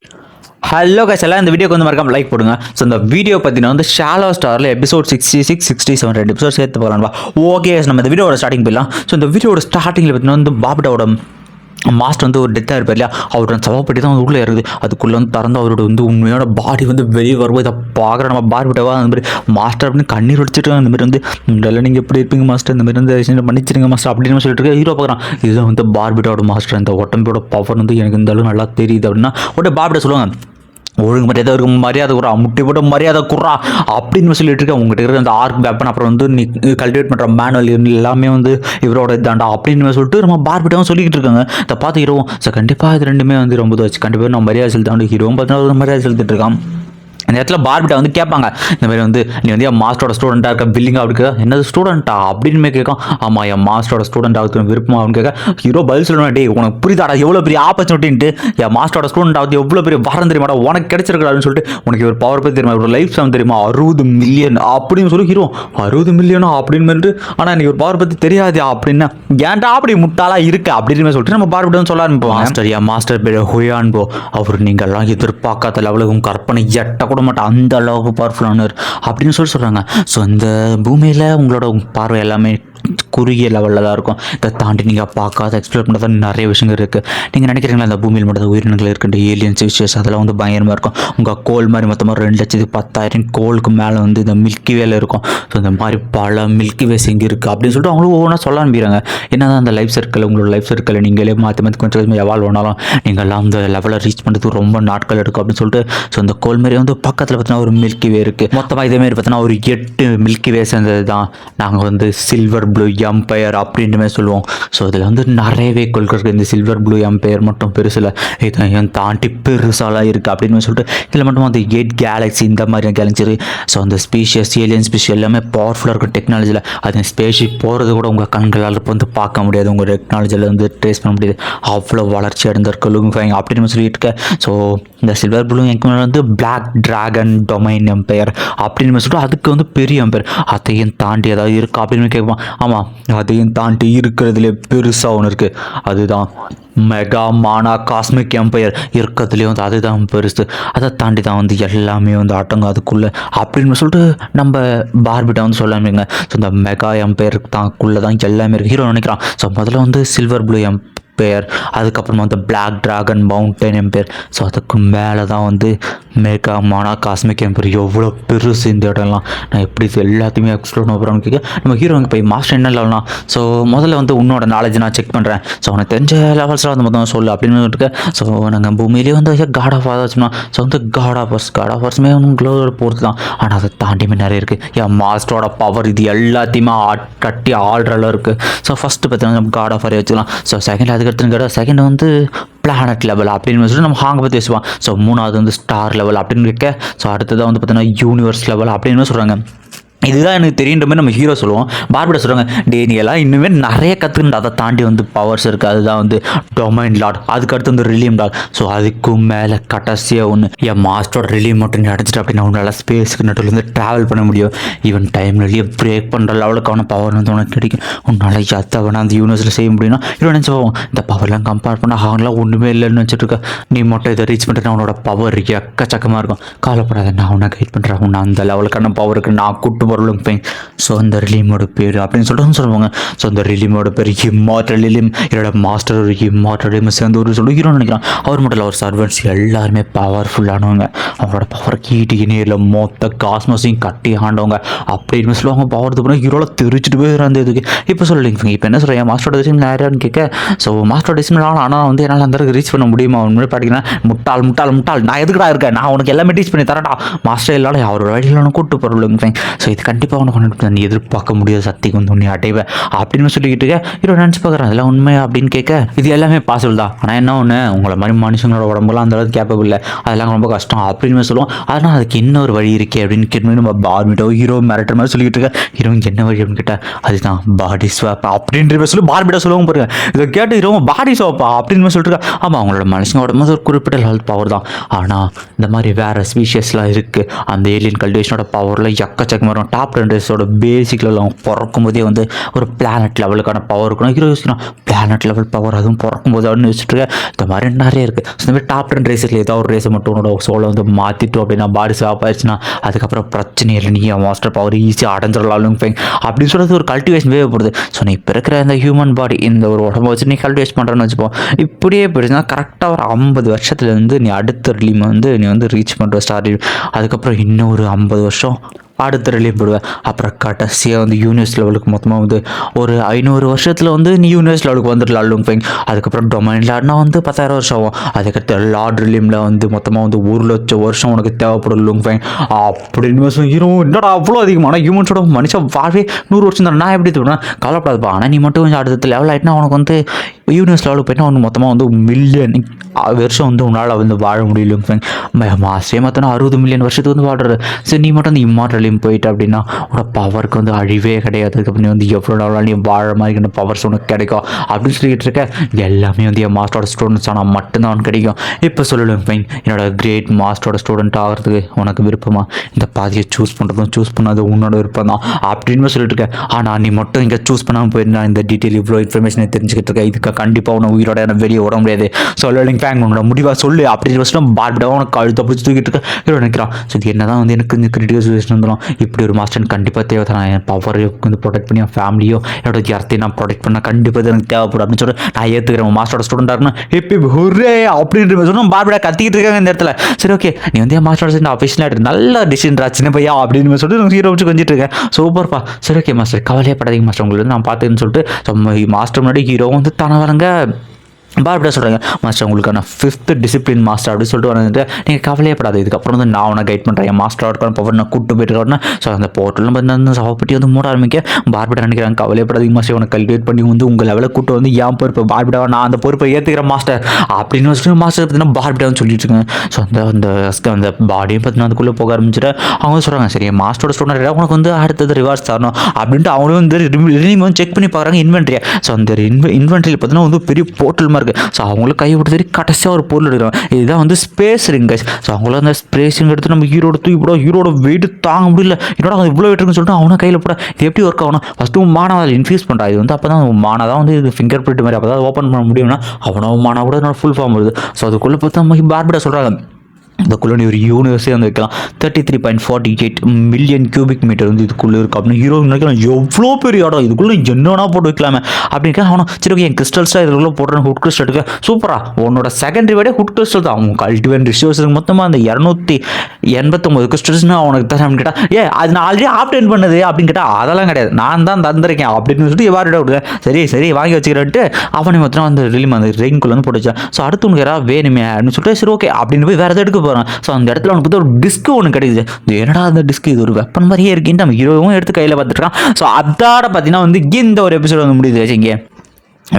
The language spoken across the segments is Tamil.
ஹலோ கைஸ் எல்லாம் இந்த வீடியோக்கு வந்து மறக்காம லைக் போடுங்க. ஸோ இந்த வீடியோ பார்த்தீங்கன்னா வந்து ஷாலோ ஸ்டாரில் எபிசோட் 66, 67 ரெண்டு எபிசோட் சேர்த்து போகலாம்ப்பா. ஓகே நம்ம இந்த வீடியோட ஸ்டார்டிங் போயிடலாம். ஸோ இந்த வீடியோட ஸ்டார்டிங்கில் பார்த்தீங்கன்னா வந்து பாபிட்டாவோட மாஸ்டர் வந்து ஒரு டெத்தாக இருப்பார் இல்லையா, அவரோட சவப்பட்டி தான் வந்து உள்ளே இருக்குது. அதுக்குள்ளே வந்து திறந்து அவரோட வந்து உண்மையோட பாடி வந்து வெளியே வரும்போது இதை பார்க்குற நம்ம பார்பிட்டாவா அந்த மாதிரி மாஸ்டர் அப்படின்னு கண்ணீர் ஒடிச்சிட்டு அந்த மாதிரி வந்து இதெல்லாம் நீங்கள் எப்படி இருப்பீங்க மாஸ்டர், இந்த மாதிரி வந்து மன்னிச்சிருங்க மாஸ்டர் அப்படின்னு சொல்லிட்டு இருக்க ஹீரோ பார்க்குறான். இதுதான் வந்து பார்பிட்டாவோட மாஸ்டர், இந்த உடம்போட பவர் வந்து எனக்கு இந்த அளவு நல்லா தெரியுது அப்படின்னா உடனே பார்பிட்டா சொல்லுவாங்க, ஒழுங்கு மரியாதை இருக்கும், மரியாதை குறா, முட்டி போட்டு மரியாதை குறா அப்படின்னு சொல்லிட்டு இருக்கேன். உங்கள்கிட்ட இருக்கிற அந்த ஆர்க் வெப்பன் அப்புறம் வந்து நீ கல்டிவேட் பண்ணுற மேனுவல் எல்லாமே வந்து இவரோட இதாண்டா அப்படின்னு சொல்லிட்டு நம்ம பார்பிட்டாவும் சொல்லிக்கிட்டு இருக்காங்க. இதை பார்த்து ஹீரோவும் ஸோ கண்டிப்பாக இது ரெண்டுமே வந்து ரொம்ப வச்சு கண்டிப்பாக நம்ம மரியாதை செலுத்தாண்டு ஹீரோவும் பார்த்தீங்கன்னா மரியாதை செலுத்திட்டு இருக்கான். அந்த இடத்துல பார்பிட்டா வந்து கேட்பாங்க, இந்த மாதிரி வந்து நீ வந்து என் மாஸ்டரோட ஸ்டூடெண்ட்டாக இருக்க பில்லிங்காக அப்படி கேட்க, என்னது ஸ்டூடெண்ட்டா அப்படின்னு கேட்கும். ஆமாம் என் மாஸ்டரோட ஸ்டூடெண்ட் ஆகுது விருப்பமா அப்படின்னு கேட்க ஹீரோ பதில் சொல்லணும், டே உனக்கு புரியுதாடா எவ்வளோ பெரிய ஆப்பர்ச்சுனிட்டின்ட்டு, என் மாஸ்டரோட ஸ்டூடெண்ட் ஆகுது எவ்வளோ பெரிய வரம் தெரியுமாடா உனக்கு கிடைச்சிருக்காருன்னு சொல்லிட்டு உனக்கு ஒரு பவர் பற்றி தெரியுமா, ஒரு லைஃப் செவன் தெரியுமா, 60 மில்லியன் அப்படின்னு சொல்லி ஹீரோ 60 மில்லியனா அப்படின்னு சொல்லிட்டு, ஆனால் எனக்கு ஒரு பவர் பற்றி தெரியாது அப்படின்னா ஏன்டா அப்படி முட்டாளா இருக்கு அப்படின்னு சொல்லிட்டு நம்ம பார்பிட்டா சொல்ல ஆரம்பிப்போம். மாஸ்டர் என் மாஸ்டர் பேர் ஹுயான் போ, அவர் நீங்கள்லாம் எதிர்பார்க்காத லெவலுக்கும் கற்பனை எட்ட கூட மாட்டேன் அந்த அளவுக்கு பவர்ஃபுல்லானவர் அப்படின்னு சொல்கிறாங்க. ஸோ இந்த பூமியில் உங்களோட பார்வை எல்லாமே குறுகிய லெவலில் தான் இருக்கும். இதை தாண்டி நீங்கள் பார்க்காத எக்ஸ்ப்ளோர் பண்ணுறது நிறைய விஷயங்கள் இருக்குது. நீங்கள் நினைக்கிறீங்களா அந்த பூமியில் மட்டும் உயிரினங்கள் இருக்கின்ற ஏலியன்ஸ் விஷயஸ் அதெல்லாம் வந்து பயங்கரமாக இருக்கும். உங்கள் கோல் மாதிரி மொத்தமாக 2,10,000 கோளுக்கு மேலே வந்து இந்த மில்கி வேல இருக்கும். ஸோ இந்த மாதிரி பல மில்கி வேஸ் இங்கே இருக்குது அப்படின்னு சொல்லிட்டு அவங்களும் ஒவ்வொன்றா சொல்ல ஆரம்பிக்கிறாங்க. என்ன தான் அந்த லைஃப் சர்க்கிள் உங்களோட லைஃப் சர்க்கிளை நீங்களே மாற்றி மாற்றி கொஞ்சம் கொஞ்சம் எவால்வ் ஆனாலும் நீங்கள்லாம் அந்த லெவலில் ரீச் பண்ணுறதுக்கு ரொம்ப நாட்கள் எடுக்கும் அப்படின்னு சொல்லிட்டு ஸோ அந்த கோல் மாதிரி வந்து பக்கத்தில் பார்த்தீங்கன்னா ஒரு மில்கி வே இருக்குது. மொத்தமாக இதேமாரி பார்த்தீங்கன்னா ஒரு 8 மில்கி வே சேர்ந்தது தான் நாங்கள் வந்து சில்வர் ப்ளூ எம்பையர் அப்படின்ட்டுமே சொல்லுவோம். ஸோ இதில் வந்து நிறையவே கோள்கள் இருக்குது. இந்த சில்வர் ப்ளூ எம்பையர் மட்டும் பெருசில் இதை தாண்டி பெருசாலாம் இருக்குது அப்படின்னு சொல்லிட்டு இதில் மட்டும் அந்த 8 கேலக்ஸி இந்த மாதிரி கேலக்ஸி இருக்குது. ஸோ அந்த ஸ்பீஷியஸ் ஏலியன் ஸ்பீஷியஸ் எல்லாமே பவர்ஃபுல்லாக இருக்கும் டெக்னாலஜியில். அது ஸ்பேஸ்ஷிப் போகிறது கூட உங்கள் கண்களால் வந்து பார்க்க முடியாது, உங்கள் டெக்னாலஜியில் வந்து ட்ரேஸ் பண்ண முடியாது, அவ்வளோ வளர்ச்சி அடைந்திருக்கலும் அப்படின்னு சொல்லிட்டு இருக்கேன். ஸோ இந்த சில்வர் ப்ளூ எம்பையர் வந்து பிளாக் டிராகன் டொமைன் எம்பையர் அப்படின்னு சொல்லிட்டு அதுக்கு வந்து பெரிய எம்பையர் அதையும் தாண்டி ஏதாவது இருக்கா அப்படின்னு கேட்பான். ஆமாம் அதையும் தாண்டி இருக்கிறதுலே பெருசாக ஒன்று இருக்குது, அதுதான் மெகா மானா காஸ்மிக் எம்பையர் இருக்கிறதுலே வந்து அதுதான் பெருசு. அதை தாண்டி தான் வந்து எல்லாமே வந்து அடங்கும் அதுக்குள்ளே அப்படின்னு சொல்லிட்டு நம்ம பார்பிட்டா வந்து சொல்லாமேங்க. ஸோ இந்த மெகா எம்பையர் தான்க்குள்ளே தான் எல்லாமே இருக்குது ஹீரோ நினைக்கிறான். ஸோ முதல்ல வந்து சில்வர் ப்ளூ எம்பையர், அதுக்கப்புறமா வந்து black dragon mountain empire, so அதுக்கு மேலே தான் வந்து மெகா மானா காஸ்மிக் எம்பையர். எவ்வளோ பெருசு இந்த இடம்லாம், நான் எப்படி இது எல்லாத்தையுமே எக்ஸ்ப்ளோர் பண்ண போகிறோன்னு கேட்க நம்ம ஹீரோங்க போய் மாஸ்டர் என்ன லெவல்னா, ஸோ முதல்ல வந்து உன்னோட நாலேஜ் நான் செக் பண்ணுறேன், ஸோ உனக்கு தெரிஞ்ச லெவல்ஸ்லாம் வந்து மொத்தம் சொல்லு அப்படின்னு இருக்கேன். ஸோ நாங்கள் பூமியிலே வந்து காட் ஆஃப் வார் வச்சோம்னா ஸோ வந்து காட் ஆஃப் வார்ஸுமே உங்களோட பொறுத்து தான், ஆனால் அதை தாண்டியுமே நிறைய இருக்குது. என் மாஸ்டரோட பவர் இது எல்லாத்தையுமே கட்டி ஆள்றளவு இருக்குது. ஸோ ஃபஸ்ட்டு பார்த்தீங்கன்னா நம்ம காட் ஆஃப் வார் வச்சுக்கலாம். ஸோ செகண்ட் அதுக்கு எடுத்துன்னு செகண்ட் வந்து பிளானட் லெவல் அப்படின்னு சொல்லிட்டு நம்ம ஹாங்கை பற்றி பேசுவோம். ஸோ மூணாவது வந்து ஸ்டார் லெவல் அப்படின்னு இருக்க. ஸோ அடுத்ததாக வந்து பார்த்தீங்கன்னா யூனிவர்ஸ் லெவல் அப்படின்னு சொல்கிறாங்க. இதுதான் எனக்கு தெரியுன்ற மாதிரி நம்ம ஹீரோ சொல்லுவோம். பார்பிட்டா சொல்கிறாங்க, டே நீ எல்லாம் இன்னுமே நிறைய கற்றுக்கிட்டு அதை தாண்டி வந்து பவர்ஸ் இருக்குது, அதுதான் வந்து டொமைன் லார்ட், அதுக்கடுத்து வந்து ரிலீம் லார்ட். ஸோ அதுக்கும் மேலே கடைசியாக ஒன்று என் மாஸ்டரோட ரிலீம் மட்டும் அடைச்சிட்டு அப்படின்னா உன்னால் ஸ்பேஸுக்கு நடுவில் வந்து ட்ராவல் பண்ண முடியும். ஈவன் டைம்லேயே பிரேக் பண்ணுற லெவலுக்கான பவர் வந்து உனக்கு கிடைக்கும். உன்னால் எதை வேணால் அந்த யூனிவர்ஸில் செய்ய முடியும்னா இவ்வளோ நினச்சி போவோம். இந்த பவர்லாம் கம்பேர் பண்ணால் அவங்களாம் ஒன்றுமே இல்லைன்னு வச்சுட்டு இருக்க. நீ மட்டும் இதை ரீச் பண்ணுறேன்னா உன்னோட பவர் எக்கச்சக்கமாக இருக்கும். கவலைப்படாத, நான் உன்னை கைட் பண்ணுறேன், உன்னை அந்த லெவலுக்கான பவருக்கு நான் கூட்டு பொருளும் பெயின். ஸோ அந்த ரிலீமோட பேர் அப்படின்னு சொல்லிட்டு சொல்லுவாங்க. ஸோ அந்த ரிலீமோட பேர் இம்மார்டல் ரிலீம், என்னோட மாஸ்டர் ஒரு இம்மார்டல் ரிலீம் சேர்ந்து ஒரு சொல்லி ஹீரோ நினைக்கிறான். அவர் மட்டும் இல்லை, அவர் சர்வன்ட்ஸ் எல்லாருமே பவர்ஃபுல்லானவங்க. அவங்களோட பவர் கீட்டிக்கு நேரில் மொத்த காஸ்மஸையும் கட்டி ஆண்டவங்க அப்படின்னு சொல்லுவாங்க. பவர் போனால் ஹீரோவில் தெரிச்சுட்டு போயிடுற அந்த இதுக்கு. இப்போ சொல்லிங்க இப்போ என்ன சொல்கிறேன், மாஸ்டரோட டிசைன் யாரான்னு கேட்க. ஸோ மாஸ்டரோட டிசைன் ஆனால் வந்து என்னால் அந்த ரீச் பண்ண முடியுமா அவன் பார்த்தீங்கன்னா முட்டாள் முட்டாள் முட்டாள், நான் எதுக்குடா இருக்கேன், நான் உனக்கு எல்லாமே டீச் பண்ணி தரேன்டா, மாஸ்டர் இல்லாத அவரோட வழியில் நான் கூட்டு போகிறேன். ஸோ இது கண்டிப்பாக உனக்கு நீ எதிர்பார்க்க முடியாத சக்திக்கு வந்து உன்னை அடைவேன் அப்படின்னு சொல்லிக்கிட்டு ஹீரோ நினச்சி பார்க்குறேன். அதெல்லாம் உண்மை அப்படின்னு கேட்க இது எல்லாமே பாசிபிள் தான், ஆனால் என்ன ஒன்று உங்களை மாதிரி மனுஷங்களோட உடம்புலாம் அந்த அளவுக்கு கேப்பபிள் இல்லை, அதெல்லாம் ரொம்ப கஷ்டம் அப்படின்னு சொல்லுவோம். அதனால் அதுக்கு இன்னொரு வழி இருக்கே அப்படின்னு கேட்டு நம்ம பார்பிட்டோ ஹீரோ மிரட்டுற மாதிரி சொல்லிக்கிட்டு இருக்க. ஹீரோ என்ன வழி அப்படின்னு கேட்டால் அதுதான் பாடி ஸ்வாப் அப்படின்ற சொல்லி பார்பிட்டோ சொல்லுவோம் பாருங்க. இதை கேட்டு ஹீரோ பாடி ஸ்வாப்பா அப்படின்னு சொல்லிட்டு இருக்கா. ஆமாம் அவங்களோட மனுஷங்க உடம்பு ஒரு குறிப்பிட்ட லெவல் பவர் தான், ஆனால் இந்த மாதிரி வேறு ஸ்பீஷியஸ்லாம் இருக்குது. அந்த ஏலியன் கல்டிவேஷனோட பவரில் எக்கச்சக்கமாக டாப் 10 ரேஸோட பேசிக் லெவல் அவன் பிறக்கும் போதே வந்து ஒரு பிளானட் லெவலுக்கான பவர் இருக்கணும். ஹீரோ யோசிக்கணும் பிளானட் லெவல் பவர் அதுவும் பிறக்கும் போது அப்படின்னு வச்சுட்டு இந்த மாதிரி நிறைய இருக்குது. ஸோ இந்த மாதிரி டாப் 10 ரேஸில் ஏதாவது ஒரு ரேஸை மட்டும் உன்னோட சோலை வந்து மாற்றிட்டோம் அப்படின்னா பாடி ஸ்வாப் ஆயிடுச்சுன்னா அதுக்கப்புறம் பிரச்சனை இல்லை, நீ மாஸ்டர் பவர் ஈஸியாக அடைஞ்சிடலாம் ஃபைன் அப்படின்னு சொல்கிறது ஒரு கல்டிவேஷன் தேவைப்படுது. ஸோ நீ இப்போ இருக்கிற இந்த ஹியூமன் பாடி இந்த ஒரு உடம்பை வச்சு நீ கல்டிவேட் பண்ணுறேன்னு வச்சுப்போம். இப்படியே போயிடுச்சுன்னா கரெக்டாக ஒரு 50 வருஷத்துலேருந்து நீ அடுத்த ரிலீம் வந்து நீ வந்து ரீச் பண்ணுற ஸ்டார்ட். அதுக்கப்புறம் இன்னும் ஒரு 50 வருஷம் அடுத்த ரிலீம் போடுவேன். அப்புறம் கடைசியாக வந்து யூனிவர்ஸ் லெவலுக்கு மொத்தமாக வந்து ஒரு 500 வருஷத்தில் வந்து நீ யூனிவர்ஸ் லெவலுக்கு வந்துடலாம் ஃபைன். அதுக்கப்புறம் டொமைனில் ஆடினா வந்து 10,000 வருஷம் ஆகும். அதுக்கடுத்து லார்ட் ரிலீமில் வந்து மொத்தமாக வந்து 1,00,000 வருஷம் உனக்கு தேவைப்படும் ஃபைன் அப்படின்னு ஹீரோ. என்னடா அவ்வளோ அதிகமான ஹியூமன்ஸோட மனுஷன் வாழ்வே 100 வருஷம் தான், நான் எப்படி தோணுனா கவலைப்படாதுப்பா. ஆனால் நீ மட்டும் கொஞ்சம் அடுத்த லெவல் ஆகிட்டுனா உனக்கு வந்து யூனிவர்ஸ் லெவலுக்கு போயிட்டா அவனுக்கு மொத்தமாக வந்து மில்லியன் வருஷம் வந்து உன்னால் வந்து வாழ முடியல ஃபைன். மாஸ்டே மொத்தம் 60 மில்லியன் வருஷத்துக்கு வந்து வாடுறது. சரி நீ மட்டும் அந்த இம்மார்டலையும் போயிட்டு அப்படின்னா உன்னோட பவருக்கு வந்து அழிவே கிடையாது. அதுக்கப்புறம் நீ வந்து எவ்வளோ நாளாக நீ வாழ மாதிரி பவர்ஸ் உனக்கு கிடைக்கும் அப்படின்னு சொல்லிட்டு இருக்க. எல்லாமே வந்து என் மாஸ்டரோட ஸ்டூடெண்ட்ஸ் ஆனால் மட்டும்தான் அவனுக்கு கிடைக்கும். இப்போ சொல்லுவேன் ஃபைன், என்னோட கிரேட் மாஸ்டரோட ஸ்டூடெண்ட் ஆகிறதுக்கு உனக்கு விருப்பமா? இந்த பாதியை சூஸ் பண்ணுறதும் சூஸ் பண்ணாது உன்னோட விருப்பம் தான் அப்படின்னு சொல்லிட்டு இருக்கேன். ஆனால் நீ மட்டும் இங்கே சூஸ் பண்ணாமல் போயிருந்தா இந்த டீட்டெயில் இவ்வளோ இன்ஃபர்மேஷனை தெரிஞ்சுக்கிட்டு இருக்கேன். இதுக்கு கண்டிப்பாக உன உயிரோட வெளியே விட முடியாது. சொல்லலிங் ஃபேங் உன்னோட முடிவாக சொல்லு அப்படின்னு வச்சுட்டு பார்பிடாக உனக்கு கழுத்தை பிடிச்சி தூக்கிட்டு இருக்க நினைக்கிறான். ஸோ இது என்ன தான் வந்து எனக்கு இந்த கிரிட்டிக்கல் சுச்சுவேஷன் வந்துடும். இப்படி ஒரு மாஸ்டர் கண்டிப்பாக தேவை தான். என் பவரை வந்து ப்ரொடெக்ட் பண்ணி என் ஃபேமிலியோ என்னோட யார்த்தையும் நான் ப்ரொடெக்ட் பண்ணால் கண்டிப்பாக எனக்கு தேவைப்படும் அப்படின்னு சொல்லிட்டு நான் ஏற்றுக்கிறேன். மாஸ்டரோட ஸ்டூடெண்டாக இருக்கணும் ஹிப்பி ஹுரே அப்படின்ற சொன்னால் பார்பிடா கத்திக்கிட்டு இருக்காங்க இந்த இடத்துல. சரி ஓகே நீ வந்து என் மாஸ்டரோட சேர்ந்து அஃபிஷியலாக நல்ல டிசிஷன்ரா சின்ன பையா அப்படின்னு சொல்லிட்டு ஹீரோ வச்சு கொஞ்சிட்டு இருக்கேன். சூப்பர்ப்பா. சரி ஓகே மாஸ்டர் கவலையே படாதீங்க மாஸ்டர், உங்களுக்கு நான் பார்த்துன்னு சொல்லிட்டு மாஸ்டர் முன்னாடி ஹீரோ வந்து தானே வரங்க பார்பிடா சொல்கிறாங்க. மாஸ்டர் உங்களுக்கான 5th டிசிப்ளின் மாஸ்டர் அப்படின்னு சொல்லிட்டு வந்துட்டு நீங்கள் கவலையப்படாது, இதுக்கப்புறம் வந்து நான் உன்னை கைட் பண்ணுறேன். என் மாஸ்டரோட பவர் நான் கூப்பிட்டு போயிட்டு. ஸோ அந்த போர்ட்டலும் வந்து சவப்பட்டி வந்து மூட ஆரம்பிக்க பார்பிடா நினைக்கிறாங்க கவலையப்படாதீங்க மாஸ்டர், உனக்கு கல்டிவேட் பண்ணி வந்து உங்கள் லெவலில் கூட்டு வந்து ஏன் பொறுப்பு பார்பிடா நான் அந்த பொறுப்பை ஏற்றுக்கிறேன் மாஸ்டர் அப்படின்னு வச்சுட்டு மாஸ்டர் பார்த்தீங்கன்னா பார்பிடான்னு சொல்லிட்டு இருக்காங்க. ஸோ அந்த பாடியும் பார்த்தீங்கன்னா அதுக்குள்ளே போக ஆரம்பிச்சுட்டு அவங்க சொல்கிறாங்க சரி மாஸ்டரோட ஸ்டூடெண்ட் உனக்கு வந்து அடுத்தது ரிவார்ட்ஸ் தரணும் அப்படின்ட்டு அவங்களும் வந்து ரினியூம் வந்து செக் பண்ணி பார்க்குறாங்க இன்வென்ட்ரியை. ஸோ அந்த இன்வென்ட்ரியில் பார்த்தீங்கன்னா வந்து பெரிய போர்ட்டல் இருக்குது. ஸோ அவங்களுக்கு கை விட்டு சரி கடைசியாக ஒரு பொருள் எடுக்கிறோம். இதுதான் வந்து ஸ்பேஸ் ரிங் கைஸ். ஸோ அவங்களும் அந்த ஸ்பேஸ் ரிங் எடுத்து நம்ம ஹீரோட தூக்கி போட ஹீரோட வெயிட் தாங்க முடியல. என்னோட அது இவ்வளோ வெயிட் இருக்குன்னு சொல்லிட்டு அவனை கையில் போட இது எப்படி ஒர்க் ஆகணும் ஃபஸ்ட்டு மானா அதில் இன்ஃபியூஸ் பண்ணுறா. இது வந்து அப்போ தான் மானா தான் வந்து இது ஃபிங்கர் பிரிண்ட் மாதிரி அப்போ தான் ஓப்பன் பண்ண முடியும்னா அவனோ மானா கூட என்னோட ஃபுல் ஃபார்ம் வருது. ஸோ அதுக்குள்ளே பார்த்தா நம்ம பார்பிடா சொல்கிறாங்க இதுக்குள்ளே நீ ஒரு யூனிவர்ஸே வந்து வைக்கலாம். 33.48 மில்லியன் கியூபிக் மீட்டர் வந்து இதுக்குள்ளே இருக்குது அப்படின்னு ஹீரோ நினைக்கலாம். எவ்வளோ பெரிய இடம் இதுக்குள்ளே என்னென்னா போட்டு வைக்கலாமே அப்படின்னு அவனும் சரி ஓகே என் கிறிஸ்டல்ஸாக இதுக்குள்ளே போடுறேன் ஹுட் கிறிஸ்டல் எடுக்க சூப்பராக உன்னோட செகண்டரி விட ஹுட் கிறிஸ்டல் தான் அவங்க கல்டிவேட் ரிசோர்ஸுக்கு மொத்தமாக அந்த 289 கிறிஸ்டல்ஸ்னு அவனுக்கு தரேன் கேட்டால் அது நான் ஆல்ரெடி ஆப்டேன் பண்ணது அப்படின்னு கேட்டால் அதெல்லாம் கிடையாது நான் தான் தந்திருக்கேன் அப்படின்னு சொல்லிட்டு எவ்வாறு விடுவேன். சரி வாங்கி வச்சுக்கிறேன்ட்டு அவனை மொத்தம் அந்த ரிலீம் அந்த ரெயின்குள்ளே வந்து போட்டு வச்சான். ஸோ அடுத்து உனக்கு யாராவது வேணுமே அப்படின்னு சொல்லிட்டு சரி ஓகே அப்படின்னு போய் வேறு எதாவது எடுக்க போகிறான். ஸோ அந்த இடத்துல அவனுக்கு ஒரு டிஸ்க் ஒன்று கிடைக்குது. என்னடா அந்த டிஸ்க் இது ஒரு வெப்பன் மாதிரியே இருக்குன்னு நம்ம ஹீரோவும் எடுத்து கையில் பார்த்துருக்கான். ஸோ அதோட பார்த்தீங்கன்னா வந்து இந்த ஒரு எபிசோட் வந்து முடியுது. இங்கே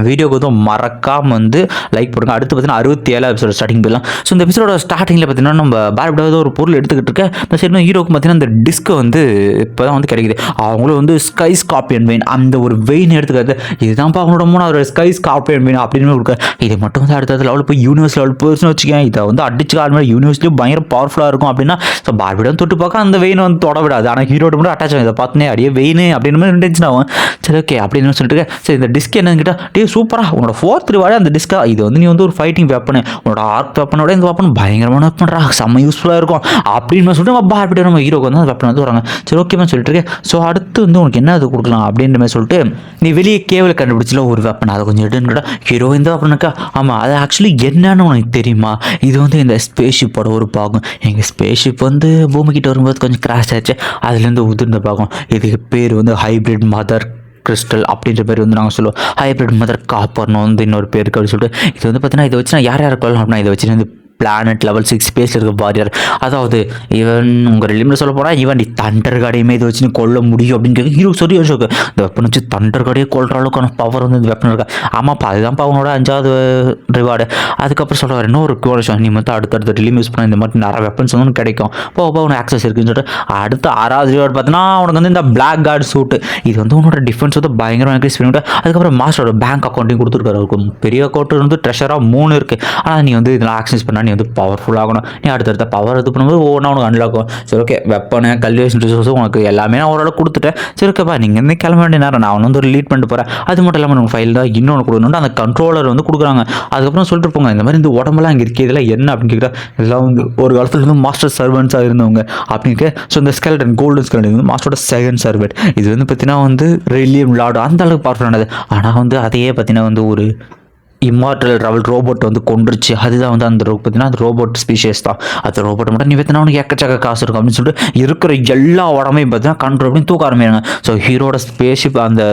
வீடியோக்கு வந்து மறக்காமல் வந்து லைக் போடுங்க. அடுத்து பார்த்தீங்கன்னா 67 எபிசோட ஸ்டார்டிங் போயிடலாம். ஸோ இந்த எபிசோட ஸ்டார்டிங்கில் பார்த்தீங்கன்னா நம்ம பார்பிடா ஒரு பொருள் எடுத்துக்கிட்டு இருக்க இந்த சைடு ஹீரோக்கு பார்த்தீங்கன்னா அந்த டிஸ்க்கு வந்து இப்போ தான் வந்து கிடைக்குது. அவங்களும் வந்து ஸ்கை ஸ்கார்பியன் வெயின் அந்த ஒரு வெயின் எடுத்துக்கிறது இதுதான்ப்பா அவங்களோட மூணாவது ஸ்கை ஸ்கார்பியன் வெயின் அப்படின்னு கொடுக்க இது மட்டும் வந்து அடுத்த லெவலில் போய் யூனிவர்ஸ் லெவல் போயிடுச்சுன்னு வச்சுக்கேன். இதை வந்து அடிச்சு கால் யூனிவர்ஸ்லேயும் பயங்கர பவர்ஃபுல்லாக இருக்கும் அப்படின்னா ஸோ பார்பிடா தொட்டு பார்க்க அந்த வெயின் வந்து தொட விடாது. ஆனால் ஹீரோட மட்டும் அட்டாச் ஆகும். இதை பார்த்துனே அடியே வெயின் அப்படின்னு மாதிரி டென்ஷன் ஆகும். சரி ஓகே அப்படின்னு சொல்லிட்டு சரி இந்த டிஸ்க் என்னன்னு கேட்டால் சூப்பராக உன்னோட 4th ரிவார்டு அந்த டிஸ்கா இது வந்து நீ வந்து ஒரு ஃபைட்டிங் வெப்பனு உன்னோட ஆர்க் வெப்பனோட இந்த வெப்பன் பயங்கரமான வெப்பன்ரா செம்ம யூஸ்ஃபுல்லாக இருக்கும் அப்படின்னு சொல்லிட்டு நம்ம பார்பிடா நம்ம ஹீரோக்கு வந்து அந்த வெப்பன் வந்து வராங்க. சரி ஓகேமா சொல்லிட்டு இருக்கேன். ஸோ அடுத்து வந்து உனக்கு என்ன அது கொடுக்கலாம் அப்படின்ற மாதிரி சொல்லிட்டு நீ வெளியே கேவல கண்டுபிடிச்சல ஒரு வெப்பன் அதை கொஞ்சம் எடுன்னு கேட்டால் ஹீரோ இந்த வெப்பனுக்கா ஆமாம் அது ஆக்சுவலி என்னன்னு உனக்கு தெரியுமா இது வந்து இந்த ஸ்பேஸ்ஷிப்போட ஒரு பாகம். எங்கள் ஸ்பேஸ்ஷிப் வந்து பூமிக்கிட்ட வரும்போது கொஞ்சம் கிராஷ் ஆச்சு அதுலேருந்து உதிர்ந்த பாகம். இதுக்கு பேர் வந்து ஹைப்ரிட் மதர் கிறிஸ்டல் அப்படின்ற பேர் வந்து நாங்கள் சொல்லுவோம். ஹைப்ரிட் மதர் காப்பர்னு வந்து இன்னொரு பேருக்கு அப்படின்னு சொல்லிட்டு இது வந்து பார்த்தீங்கன்னா இதை வச்சு நான் யார் கொள்ளலாம் அப்படின்னா இதை வச்சு வந்து பிளானட் லெவல் 6 ஸ்பேஸில் இருக்க வாரியர் அதாவது ஈவன் உங்கள் ரிலிமில் சொல்ல போனால் ஈவன் நீ தண்டர் காடையுமே இதை வச்சு நீ கொல்ல முடியும் அப்படின்னு கேட்க ஹீரோ சொல்லி யோசிச்சு இந்த வெப்பன் வச்சு தண்டர் காடையே கொள்கிற அளவுக்கான பவர் வந்து இந்த வெப்பன் இருக்கா. ஆமாப்பா அதுதான்ப்பா அவனோட 5வது ரிவார்டு. அதுக்கப்புறம் சொல்லுவார் இன்னொரு விஷயம் நீ மட்டும் அடுத்தடுத்த ரிலீம் யூஸ் பண்ண இந்த மாதிரி நிறைய வெப்பன்ஸ் வந்து கிடைக்கும் போக உனக்கு ஆக்சஸ் இருக்குன்னு சொல்லிட்டு அடுத்த 6வது ரிவார்டு பார்த்தீங்கன்னா உனக்கு வந்து இந்த பிளாக் கார்டு சூட்டு இது வந்து உன்னோட டிஃபென்ஸ் வந்து பயங்கரமாக இன்க்ரீஸ் பண்ணிவிட்டு அதுக்கப்புறம் மாஸ்டரோட பேங்க் அக்கௌண்ட்டையும் கொடுத்துருக்காரு. அவருக்கு பெரிய அக்கௌண்ட் வந்து ட்ரெஷராக 3 இருக்குது. ஆனால் நீ வந்து இதில் ஆக்சஸ் பண்ணால் நீ நீ வந்து பவர்ஃபுல் ஆகணும், நீ அடுத்தடுத்த பவர் இது பண்ணும்போது ஒவ்வொன்றா உனக்கு அன்லாக் ஆகும். சரி ஓகே, வெப்பனு கல்டிவேஷன் ரிசோர்ஸும் உனக்கு எல்லாமே நான் ஓரளவு கொடுத்துட்டேன். சரி ஓகேப்பா, நீங்கள் வந்து கிளம்ப வேண்டிய நேரம், நான் வந்து ஒரு லீட் பண்ணிட்டு போகிறேன். அது மட்டும் இல்லாமல் உங்கள் ஃபைல் தான் இன்னொன்று கொடுக்கணும்னு அந்த கண்ட்ரோலர் வந்து கொடுக்குறாங்க. அதுக்கப்புறம் சொல்லிட்டு போங்க, இந்த மாதிரி இந்த உடம்பெல்லாம் இங்கே இருக்குது, இதெல்லாம் என்ன அப்படின்னு கேட்குறா. இதெல்லாம் வந்து ஒரு காலத்தில் வந்து மாஸ்டர் சர்வன்ஸாக இருந்தவங்க அப்படின்னு. ஸோ இந்த ஸ்கெல்டன் கோல்டன் ஸ்கெல்டன் வந்து மாஸ்டரோட செகண்ட் சர்வெண்ட். இது வந்து பார்த்தீங்கன்னா வந்து ரெலியம் லார்டு அந்த அளவுக்கு பவர்ஃபுல்லானது. ஆனால் வந்து அதையே பார்த்தீங்கன்னா வந்து ஒரு இம்மார்டல் ரவல் ரோபோட் வந்து கொண்டுருச்சு. அதுதான் வந்து அந்த பார்த்தீங்கன்னா அந்த ரோபோட் ஸ்பீஷியஸ் தான். அந்த ரோபோட்டை மட்டும் நீ பார்த்தீங்கன்னா உனக்கு எக்கச்சக்க காசு இருக்கும் அப்படின்னு சொல்லிட்டு இருக்கிற எல்லா உடம்பையும் பார்த்தீங்கன்னா கண்ட்ரோல் பண்ணி தூக்க ஆரம்பிக்கிறாங்க. ஸோ ஹீரோட ஸ்பேஸ்ஷிப் அந்த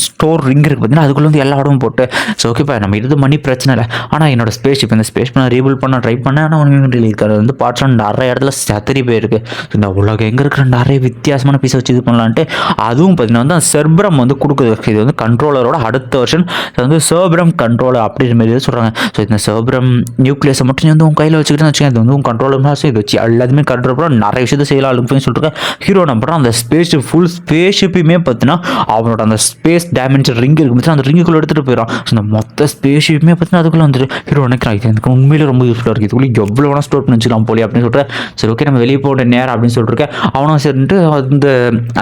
ஸ்டோர் ரிங் இருக்குது பார்த்தீங்கன்னா, அதுக்குள்ளே வந்து எல்லா இடமும் போட்டு ஸோ ஓகேப்பா நம்ம இது மணி பிரச்சனை இல்லை. ஆனால் என்னோட ஸ்பேஸ்ஷிப் இந்த ஸ்பேஸ் நான் ரீபில்ட் பண்ண ட்ரை பண்ணேன். ஆனால் ஒன்று இருக்கிற வந்து பார்ட்ஸ்லாம் நிறைய இடத்துல செத்தறி போயிருக்கு. இந்த உலகம் எங்கே இருக்கிற நிறைய வித்தியாசமான பீஸை வச்சு இது பண்ணலான்ட்டு அதுவும் பார்த்தீங்கன்னா வந்து அந்த செர்ப்ரம் வந்து கொடுக்குது. இது வந்து கண்ட்ரோலரோட அடுத்த வருஷன் வந்து செர்ப்ரம் கண்ட்ரோலர் அப்படின்ற மாதிரி சொல்கிறாங்க. ஸோ இந்த செர்ப்ரம் நியூக்ளியஸை மட்டும் வந்து உங்கள் கையில் வச்சுக்கிட்டு வச்சுக்கோங்க, இது வந்து உங்கள் கண்ட்ரோலர் மாதிரி இது வச்சு எல்லாத்தையுமே கண்ட்ரோல் பண்ண நிறைய விஷயத்தை செய்யலாம் அப்படின்னு சொல்லிட்டு ஹீரோ நம்புறான். அந்த ஸ்பேஸ்ஷிப் ஃபுல் ஸ்பேஸ்ஷிப்புமே பார்த்தீங்கன்னா அவனோட அந்த ஸ்பேஸ் டைமென்ஷன் ரிங் இருக்கு, அந்த ரிங்குக்குள்ள எடுத்துகிட்டு போயிடும். ஸோ இந்த மொத்த ஸ்பேஸ்ஷிப்புமே பார்த்தீங்கன்னா அதுக்குள்ளே வந்துட்டு ஹீரோ நினைக்கிறான், இது எனக்கு உண்மையிலே ரொம்ப யூஸ்ஃபுல்லாக இருக்குது, இதுக்குள்ளே எவ்வளோ வேணால் ஸ்டோர் பண்ணி வச்சுக்கலாம் போலி அப்படின்னு சொல்லிட்டு. சரி ஓகே நம்ம வெளியே போகிற நேரம் அப்படின்னு சொல்லிட்டு அவனும் சரின்ட்டு அந்த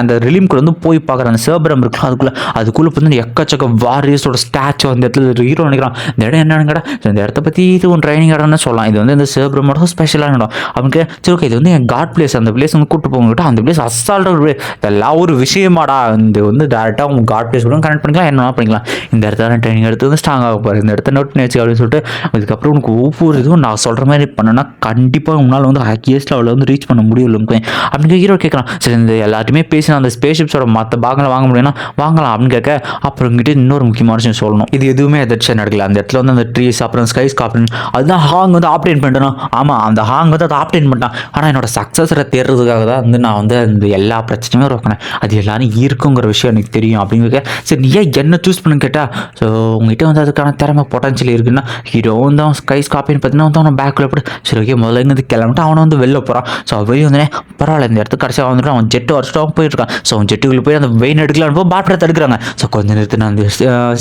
அந்த ரிலிம்குள்ள வந்து போய் பார்க்குறான். அந்த சேபரம் இருக்கலாம் அதுக்குள்ளே பார்த்தீங்கன்னா எக்கச்சக்க வாரியர்ஸோட ஸ்டாச்சு அந்த இடத்துல ஹீரோ நினைக்கிறான். இந்த இடம் என்னன்னு கேட்டா இந்த இடத்த பற்றி இது ஒரு ட்ரைனிங் இடம்னு சொல்லலாம். இது வந்து இந்த சேபரமோட ஸ்பெஷலான இடம் அவனுக்கு. சரி ஓகே இது வந்து என் காட் பிளேஸ், அந்த பிளேஸ் வந்து கூப்பிட்டு போங்கிட்ட அந்த பிளேஸ் அசால்ட்டாக இதெல்லாம் ஒரு விஷயமாடா. இந்த வந்து டேரெக்டாக உங்கள் காட் பிளேஸ் கூட கனெக்ட் பண்ணிக்கலாம், என்ன பண்ணிக்கலாம். இந்த இடத்துல ட்ரைனிங் எடுத்து வந்து ஸ்ட்ராங் ஆக போகிற இந்த இடத்த நோட் பண்ணி வச்சு அப்படின்னு சொல்லிட்டு அதுக்கப்புறம் உனக்கு ஒவ்வொரு இதுவும் நான் சொல்கிற மாதிரி பண்ணேன்னா கண்டிப்பாக உன்னால் வந்து ஹையஸ்ட் லெவலில் வந்து ரீச் பண்ண முடியும் அப்படின்னு ஹீரோ கேட்குறான். சரி இந்த எல்லாத்தையுமே பேசி அந்த ஸ்பேஸ்ஷிப்ஸோட மற்ற பாகங்களை வாங்க முடியும்னா வாங்கலாம் அப்படின்னு கேட்க அப்புறம் இங்கிட்ட இன்னொரு முக்கியமான விஷயம் சொல்லணும். இது எதுவுமே எதாச்சும் நடக்கல. அந்த இடத்துல வந்து அந்த ட்ரீஸ் அப்புறம் ஸ்கைஸ் காப்பன் அதுதான் ஹாங் வந்து ஆப்டேட் பண்ணிட்டேன். ஆமாம் அந்த ஹாங் வந்து அதை ஆப்டேட் பண்ணிட்டான். ஆனால் என்னோட சக்ஸஸரை தேடுறதுக்காக தான் வந்து நான் வந்து அந்த எல்லா பிரச்சனையுமே உருவாக்கினேன். அது எல்லாரும் இருக்குங்கிற விஷயம் எனக்கு தெரியும் அப்படிங்க. சரி நீ ஏன் என்ன சூஸ் பண்ணு கேட்டால் ஸோ உங்ககிட்ட வந்து அதுக்கான திறமை பொட்டன்ஷியல் இருக்குன்னா ஹீரோ வந்து அவன் ஸ்கைஸ் காப்பின்னு பார்த்தீங்கன்னா வந்து அவன் பேக்கில் போட்டு சரி ஓகே முதல்ல இருந்து கிளம்பிட்டு அவனை வந்து வெளில போகிறான். ஸோ வெளியே வந்து பரவாயில்ல இந்த இடத்துக்கு கடைசியாக வந்துட்டு அவன் ஜெட்டு வச்சுட்டு அவன் போயிருக்கான். ஸோ அவன் ஜெட்டுக்குள்ளே போய் அந்த வெயின் எடுக்கலான்னு போய் பாட்டை தடுக்கிறாங்க. ஸோ கொஞ்சம் நேரத்தில் நான் அந்த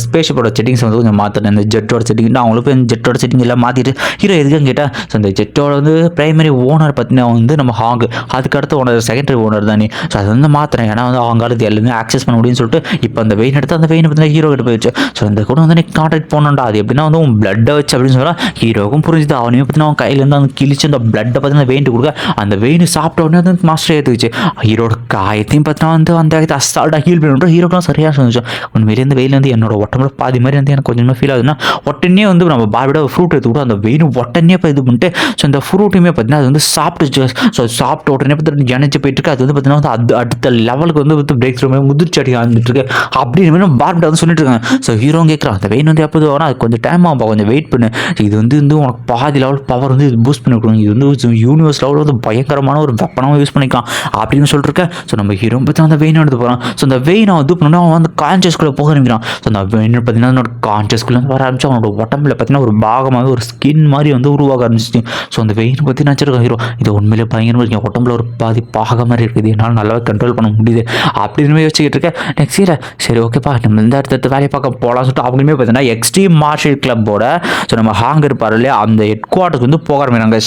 ஸ்பேஸ்ஷிப்போட செட்டிங்ஸ் வந்து கொஞ்சம் மாற்றினேன். இந்த ஜெட்டோட செட்டிங் அவங்களுக்கு போய் ஜெட்டோட செட்டிங் எல்லாம் மாற்றிட்டு ஹீரோ எதுக்குன்னு கேட்டால் ஸோ அந்த ஜெட்டோட வந்து பிரைமரி ஓனர் பார்த்தீங்கன்னா வந்து நம்ம ஹாங், அதுக்கடுத்து ஓனர் செகண்டரி ஓனர் தானே. ஸோ அது வந்து மாற்றுறேன் ஏன்னா வந்து அவங்களுக்கு எல்லாமே ஆக்சஸ் பண்ண முடியும்னு சொல்லிட்டு இப்போ அந்த வெயின் எடுத்து அந்த வெயின் பார்த்தீங்கன்னா ஹீரோ கிட்ட போயிடுச்சு. ஸோ இந்த கூட வந்து நீ கான்டாக்ட் போனோம்டா அது எப்படின்னா வந்து உன் பிளட்டை வச்சு அப்படின்னு சொல்லலாம். ஹீரோக்கும் புரிஞ்சுது. அவனையும் பார்த்தீங்கன்னா அவன் கையிலேருந்து அந்த கிழிச்சு அந்த பிளட்டை பார்த்தீங்கன்னா வெயின் கொடுக்க அந்த வெயின் சாப்பிட்ட உடனே வந்து மாஸ்டர் ஏற்றுக்குச்சு. ஹீரோட காயத்தையும் பார்த்தீங்கன்னா வந்து அந்த அசால்ட்டாக ஹீல் பண்ணிவிட்டு ஹீரோக்கெலாம் சரியாக சொன்னிச்சு. உண்மையிலே இந்த வெயில் வந்து என்னோட ஒட்டம்புல பாதி மாதிரி வந்து எனக்கு கொஞ்சமாக ஃபீல் ஆகுதுன்னா உடனே வந்து நம்ம பாபியோட ஃப்ரூட் எடுத்து கூட அந்த வெயின் உடனே இப்போ இது பண்ணிட்டு ஸோ இந்த ஃப்ரூட்டுமே பார்த்தீங்கன்னா அது வந்து சாப்பிட்டு ஸோ சாப்பிட்ட உடனே பார்த்து ஜனிச்சு போயிட்டு இருக்கு. அது வந்து பார்த்தீங்கன்னா வந்து அது அடுத்த லெவலுக்கு வந்து பிரேக் த்ரூ முதிர்ச்சி அடி ஆகிட்டு இருக்கு அப்படின்னு பார்பிட்ட வந்து சொல்லிட்டு இருக்காங்க. ஸோ ஹீரோ கேட்குறான் அந்த வெயின் வந்து எப்போது வரும், அது கொஞ்சம் டைம் ஆகும், கொஞ்சம் வெயிட் பண்ணு, இது வந்து உனக்கு பாதி லெவல் பவர் வந்து இது பூஸ்ட் பண்ணி கொடுக்கும், இது வந்து யூனிவர்ஸ் லெவலில் வந்து பயங்கரமான ஒரு வெப்பனாக யூஸ் பண்ணிக்கலாம் அப்படின்னு சொல்லிட்டுருக்கேன். ஸோ நம்ம ஹீரோ பற்றி அந்த வெயின் எடுத்து போகிறான். ஸோ அந்த வெயினை வந்து பண்ணோன்னா அவன் வந்து கான்சியஸ்குள்ளே போக ஆரம்பிக்கிறான். ஸோ அந்த வெயின் பார்த்தீங்கன்னா அவனோட கான்சியஸ்குள்ளே வர ஆரம்பிச்சு அவனோட உடம்புல பார்த்தீங்கன்னா ஒரு பாகமாக ஒரு ஸ்கின் மாதிரி வந்து உருவாக ஆரம்பிச்சிச்சு. ஸோ அந்த வெயின் பற்றி நினச்சிருக்கான் ஹீரோ, இது உண்மையிலே பயங்கரமாக இருக்கு, உடம்புல ஒரு பாதி பாக மாதிரி இருக்குது, என்னால் நல்லாவே கண்ட்ரோல் பண்ண முடியுது அப்படின்னு யோசிச்சுக்கிட்டு இருக்கேன். நெக்ஸ்ட் இயர் சரி ஓகேப்பா நம்ம இந்த இடத்த வேலையை பார்க்க போகலாம் சொல்லிட்டு அவங்களுமே பார்த்தீங்கன்னா எக்ஸ்ட்ரீம் மார்ஷல் கிளப்போட ஸோ நம்ம ஹாங் இருப்பார் இல்லையா அந்த ஹெட் குவார்ட்டருக்கு வந்து போக ஆரம்பிக்கிறாங்க.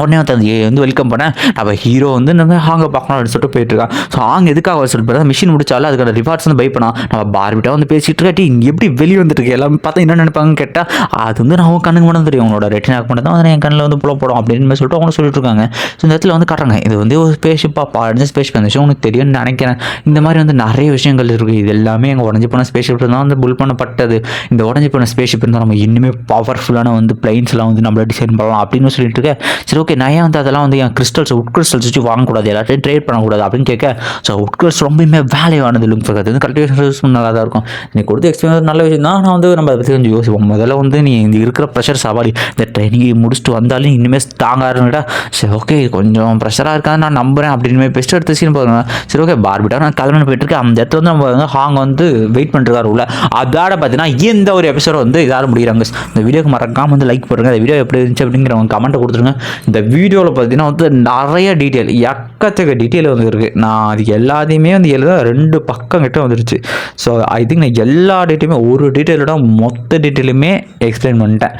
உடனே வந்து வெல்கம் பண்ணேன் நம்ம ஹீரோ வந்து நம்ம ஹாங்கை பார்க்கணும் அப்படின்னு சொல்லிட்டு போயிட்டுருக்கான். ஸோ ஹாங் எதுக்காக சொல்லிட்டு மிஷின் முடிச்சாலும் அதுக்கான ரிவார்ட்ஸ் வந்து பை பண்ணால் நம்ம பார்பிட்டா வந்து பேசிகிட்டு இருக்காட்டி இங்கே எப்படி வெளியே வந்துருக்கு எல்லாமே பார்த்தா என்ன நினைப்பாங்கன்னு கேட்டால் அது வந்து நான் கண்ணுக்கு மட்டும் தெரியும், உங்களோட ரெட்டினாக்கு மட்டும் தான் வந்து என் கண்ணில் வந்து புல போடும் அப்படின்னு சொல்லிட்டு அவங்க சொல்லிட்டு இருக்காங்க. ஸோ இந்த இடத்துல வந்து காட்டுறாங்க இது வந்து ஒரு ஸ்பேஸ்ஷிப்பாக பாடின ஸ்பேஸ்ஷிப் அந்த விஷயம் உனக்கு தெரியும்னு நினைக்கிறேன். இந்த மாதிரி வந்து நிறைய விஷயங்கள் இருக்குது. இது எல்லாமே எங்கள் உடஞ்சி போன ஸ்பேஸ்ஷிப் தான் வந்து புல் பண்ணப்பட்டது. இந்த உடஞ்சி போன ஸ்பேஸ்ஷிப் இருந்தால் நம்ம இன்னுமே பவர்ஃபுல்லான வந்து பிளைன்ஸ்லாம் வந்து நம்மள டிசைன் பண்ணலாம் அப்படின்னு சொல்லிட்டு இருக்கேன். சரி ஓகே நான் வந்து அதெல்லாம் வந்து என் கிறிஸ்டல்ஸ் உட் கிறிஸ்டல்ஸ் வச்சு வாங்கக்கூடாது, எல்லாத்தையும் ட்ரேட் பண்ணக்கூடாது அப்படின்னு கேட்க. ஸோ உட் கிறிஸ்டல் ரொம்பவுமே வேலையானது லுக் அது வந்து கல்டிவேஷன் யூஸ் பண்ண நல்லா தான் இருக்கும். நீ கொடுத்து எக்ஸ்பீரியன்ஸ் நல்ல விஷயம் தான். நான் வந்து நம்ம அதை பற்றி கொஞ்சம் யோசிப்போம். முதல்ல வந்து நீ இந்த இருக்கிற ப்ரெஷர் சவாரி இந்த ட்ரைனிங் முடிச்சுட்டு வந்தாலும் இனிமேல் ஸ்ட்ராங்காக இருந்துட்டா சரி ஓகே கொஞ்சம் ப்ரெஷராக இருக்காது நான் நம்புறேன் அப்படின்னு பெஸ்ட் எடுத்து சீன் பாருங்க. சரி ஓகே பார்பிட்டா நான் கிளம்பி போயிட்டுருக்கேன். அந்த இடத்துல வந்து நம்ம வந்து ஹாங் வந்து வெயிட் பண்ணிருக்காரு உள்ள. அதோட பார்த்தீங்கன்னா இந்த ஒரு எபிசோட வந்து இதார முடிகிறாங்க. இந்த வீடியோக்கு மறக்காம வந்து லைக் பண்ணுங்க. இந்த வீடியோ எப்படி இருந்துச்சு அப்படிங்கிறவங்க கமெண்ட்டை கொடுத்துருங்க. இந்த வீடியோவில் பார்த்தீங்கன்னா வந்து நிறைய டீட்டெயில் எக்கச்சக்க டீட்டெயில் வந்து இருக்குது. நான் அது எல்லாத்தையுமே வந்து எழுத 2 பக்கம் கிட்ட வந்துருச்சு. ஸோ ஐ திங்க் நான் எல்லா டீட்டெயிலுமே ஒரு டீட்டெயிலோட மொத்த டீட்டெயிலுமே எக்ஸ்பிளைன் பண்ணிட்டேன்.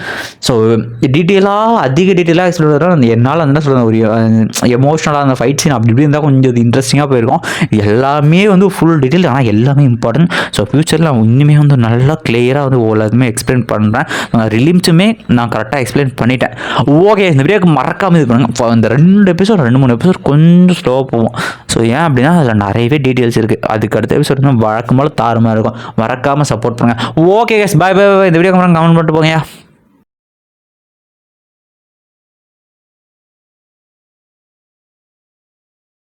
ஸோ அதிக டீட்டெயிலாக எக்ஸ்பிளைன் பண்ணுறேன். என்னால் என்ன சொல்கிறது, ஒரு எமோஷ்னலாக அந்த ஃபைட் சீன் அப்படி இப்படி இருந்தால் கொஞ்சம் இன்ட்ரெஸ்டிங்காக போயிருக்கும். எல்லாமே வந்து ஃபுல் டீட்டெயில், ஆனால் எல்லாமே இம்பார்ட்டன்ட். ஸோ ஃப்யூச்சரில் நான் இன்னுமே வந்து நல்லா கிளியராக வந்து எல்லாத்துமே எக்ஸ்பிளைன் பண்ணுறேன். ரிலிம்ஸுமே நான் கரெக்டாக எக்ஸ்பிளைன் பண்ணிட்டேன். ஓகே, இந்த வீடியோக்கு மறக்காமல் இது பண்ணுங்கள். இந்த 2 எபிசோட் 2-3 எபிசோட் கொஞ்சம் ஸ்லோவாக போகும். ஸோ ஏன் அப்படின்னா அதில் நிறையவே டீட்டெயில்ஸ் இருக்குது. அதுக்கு அடுத்த எபிசோட் வந்து வழக்கம் போல் தாறுமாறு இருக்கும். மறக்காமல் சப்போர்ட் பண்ணுங்கள். Okay guys, bye bye. இந்த வீடியோக்கு கமெண்ட் பண்ணிட்டு போங்க.